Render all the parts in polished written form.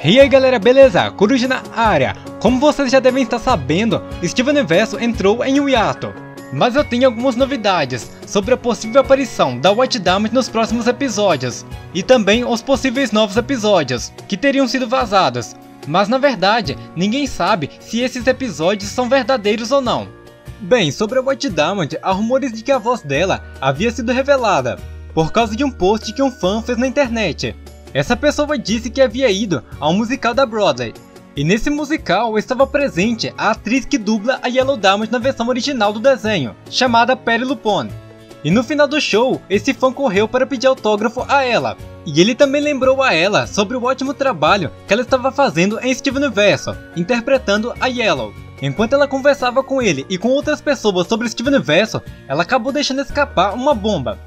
E aí galera, beleza? Coruja na área. Como vocês já devem estar sabendo, Steven Universo entrou em um hiato. Mas eu tenho algumas novidades sobre a possível aparição da White Diamond nos próximos episódios. E também os possíveis novos episódios, que teriam sido vazados. Mas na verdade, ninguém sabe se esses episódios são verdadeiros ou não. Bem, sobre a White Diamond, há rumores de que a voz dela havia sido revelada por causa de um post que um fã fez na internet. Essa pessoa disse que havia ido ao musical da Broadway. E nesse musical estava presente a atriz que dubla a Yellow Diamond na versão original do desenho, chamada Patti LuPone. E no final do show, esse fã correu para pedir autógrafo a ela. E ele também lembrou a ela sobre o ótimo trabalho que ela estava fazendo em Steven Universo, interpretando a Yellow. Enquanto ela conversava com ele e com outras pessoas sobre Steven Universo, ela acabou deixando escapar uma bomba.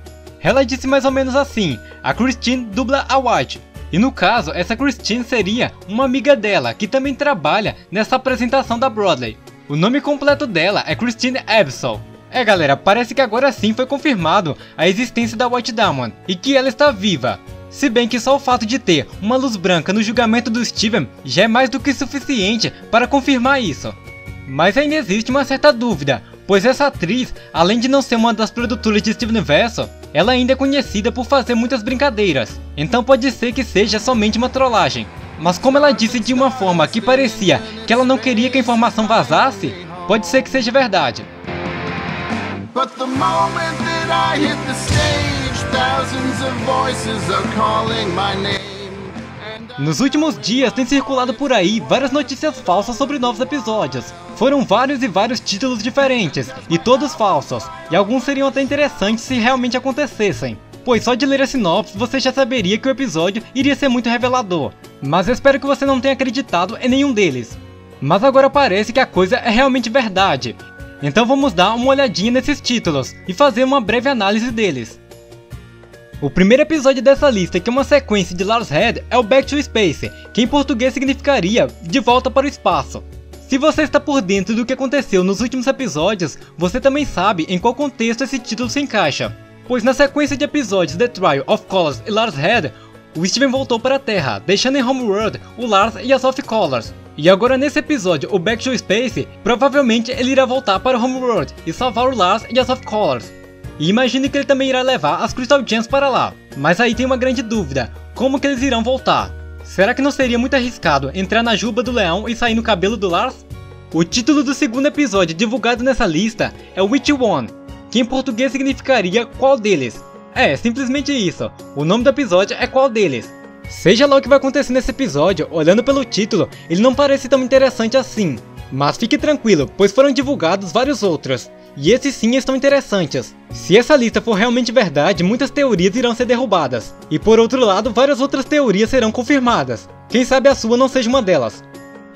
Ela disse mais ou menos assim: a Christine dubla a White. E no caso, essa Christine seria uma amiga dela, que também trabalha nessa apresentação da Broadway. O nome completo dela é Christine Ebbsol. Galera, parece que agora sim foi confirmado a existência da White Diamond, e que ela está viva. Se bem que só o fato de ter uma luz branca no julgamento do Steven já é mais do que suficiente para confirmar isso. Mas ainda existe uma certa dúvida, pois essa atriz, além de não ser uma das produtoras de Steven Universo, ela ainda é conhecida por fazer muitas brincadeiras, então pode ser que seja somente uma trollagem. Mas como ela disse de uma forma que parecia que ela não queria que a informação vazasse, pode ser que seja verdade. Nos últimos dias tem circulado por aí várias notícias falsas sobre novos episódios. Foram vários e vários títulos diferentes, e todos falsos, e alguns seriam até interessantes se realmente acontecessem, pois só de ler a sinopse você já saberia que o episódio iria ser muito revelador. Mas eu espero que você não tenha acreditado em nenhum deles. Mas agora parece que a coisa é realmente verdade. Então vamos dar uma olhadinha nesses títulos e fazer uma breve análise deles. O primeiro episódio dessa lista, que é uma sequência de Lars Head, é o Back to Space, que em português significaria De Volta para o Espaço. Se você está por dentro do que aconteceu nos últimos episódios, você também sabe em qual contexto esse título se encaixa. Pois na sequência de episódios The Trial of Colors e Lars Head, o Steven voltou para a Terra, deixando em Homeworld o Lars e as Of Colors. E agora nesse episódio, o Back to Space, provavelmente ele irá voltar para Homeworld e salvar o Lars e as Of Colors. E imagine que ele também irá levar as Crystal Gems para lá. Mas aí tem uma grande dúvida: como que eles irão voltar? Será que não seria muito arriscado entrar na juba do leão e sair no cabelo do Lars? O título do segundo episódio divulgado nessa lista é Which One, que em português significaria Qual deles? Simplesmente isso, o nome do episódio é Qual deles? Seja lá o que vai acontecer nesse episódio, olhando pelo título, ele não parece tão interessante assim. Mas fique tranquilo, pois foram divulgados vários outros, e esses sim estão interessantes. Se essa lista for realmente verdade, muitas teorias irão ser derrubadas. E por outro lado, várias outras teorias serão confirmadas. Quem sabe a sua não seja uma delas.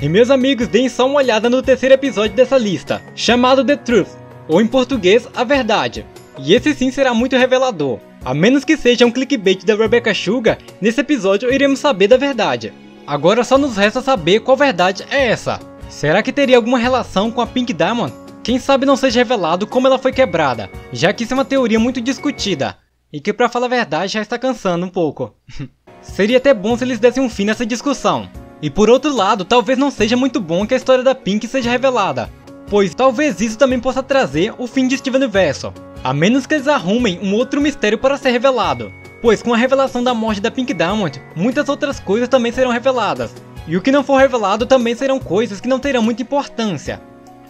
E meus amigos, deem só uma olhada no terceiro episódio dessa lista, chamado The Truth, ou em português, A Verdade. E esse sim será muito revelador. A menos que seja um clickbait da Rebecca Sugar, nesse episódio iremos saber da verdade. Agora só nos resta saber qual verdade é essa. Será que teria alguma relação com a Pink Diamond? Quem sabe não seja revelado como ela foi quebrada, já que isso é uma teoria muito discutida, e que pra falar a verdade já está cansando um pouco. Seria até bom se eles dessem um fim nessa discussão. E por outro lado, talvez não seja muito bom que a história da Pink seja revelada, pois talvez isso também possa trazer o fim de Steven Universo, a menos que eles arrumem um outro mistério para ser revelado, pois com a revelação da morte da Pink Diamond, muitas outras coisas também serão reveladas, e o que não for revelado também serão coisas que não terão muita importância.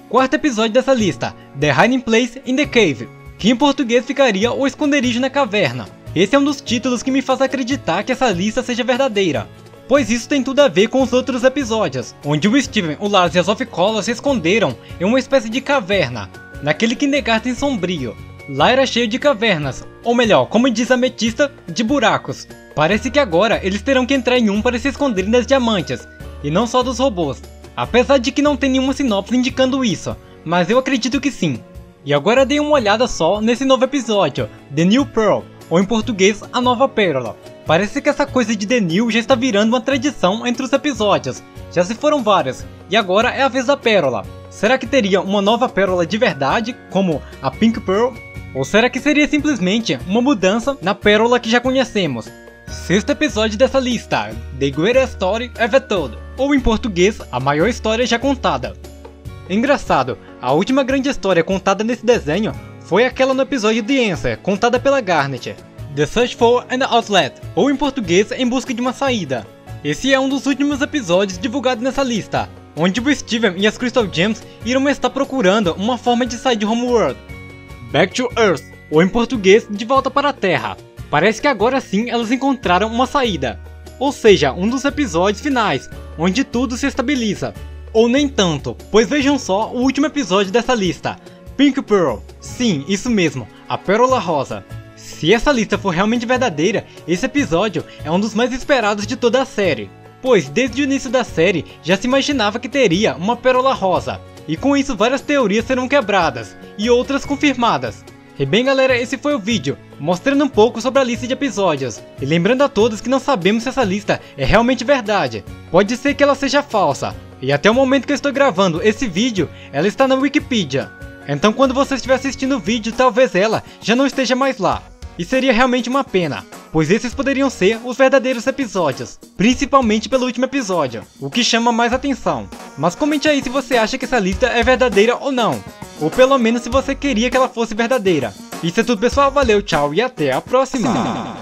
Quarto episódio dessa lista, The Hiding Place in the Cave, que em português ficaria O Esconderijo na Caverna. Esse é um dos títulos que me faz acreditar que essa lista seja verdadeira, pois isso tem tudo a ver com os outros episódios, onde o Steven, o Lars e as Of Colors se esconderam em uma espécie de caverna, naquele Kindergarten sombrio. Lá era cheio de cavernas, ou melhor, como diz a Ametista, de buracos. Parece que agora eles terão que entrar em um para se esconderem das diamantes, e não só dos robôs. Apesar de que não tem nenhuma sinopse indicando isso, mas eu acredito que sim. E agora dei uma olhada só nesse novo episódio, The New Pearl, ou em português, A Nova Pérola. Parece que essa coisa de The New já está virando uma tradição entre os episódios, já se foram vários, e agora é a vez da Pérola. Será que teria uma nova pérola de verdade, como a Pink Pearl? Ou será que seria simplesmente uma mudança na pérola que já conhecemos? Sexto episódio dessa lista, The Greatest Story Ever Told, ou em português, A Maior História Já Contada. Engraçado, a última grande história contada nesse desenho foi aquela no episódio The Answer, contada pela Garnet, The Search for an Outlet, ou em português, Em Busca de uma Saída. Esse é um dos últimos episódios divulgados nessa lista, onde o Steven e as Crystal Gems irão estar procurando uma forma de sair de Homeworld. Back to Earth, ou em português, De Volta para a Terra. Parece que agora sim elas encontraram uma saída, ou seja, um dos episódios finais, onde tudo se estabiliza. Ou nem tanto, pois vejam só o último episódio dessa lista, Pink Pearl, sim, isso mesmo, a Pérola Rosa. Se essa lista for realmente verdadeira, esse episódio é um dos mais esperados de toda a série, pois desde o início da série já se imaginava que teria uma Pérola Rosa, e com isso várias teorias serão quebradas, e outras confirmadas. E bem galera, esse foi o vídeo, mostrando um pouco sobre a lista de episódios, e lembrando a todos que não sabemos se essa lista é realmente verdade, pode ser que ela seja falsa, e até o momento que eu estou gravando esse vídeo, ela está na Wikipedia, então quando você estiver assistindo o vídeo talvez ela já não esteja mais lá, e seria realmente uma pena, pois esses poderiam ser os verdadeiros episódios, principalmente pelo último episódio, o que chama mais atenção. Mas comente aí se você acha que essa lista é verdadeira ou não, ou pelo menos se você queria que ela fosse verdadeira. Isso é tudo pessoal, valeu, tchau e até a próxima!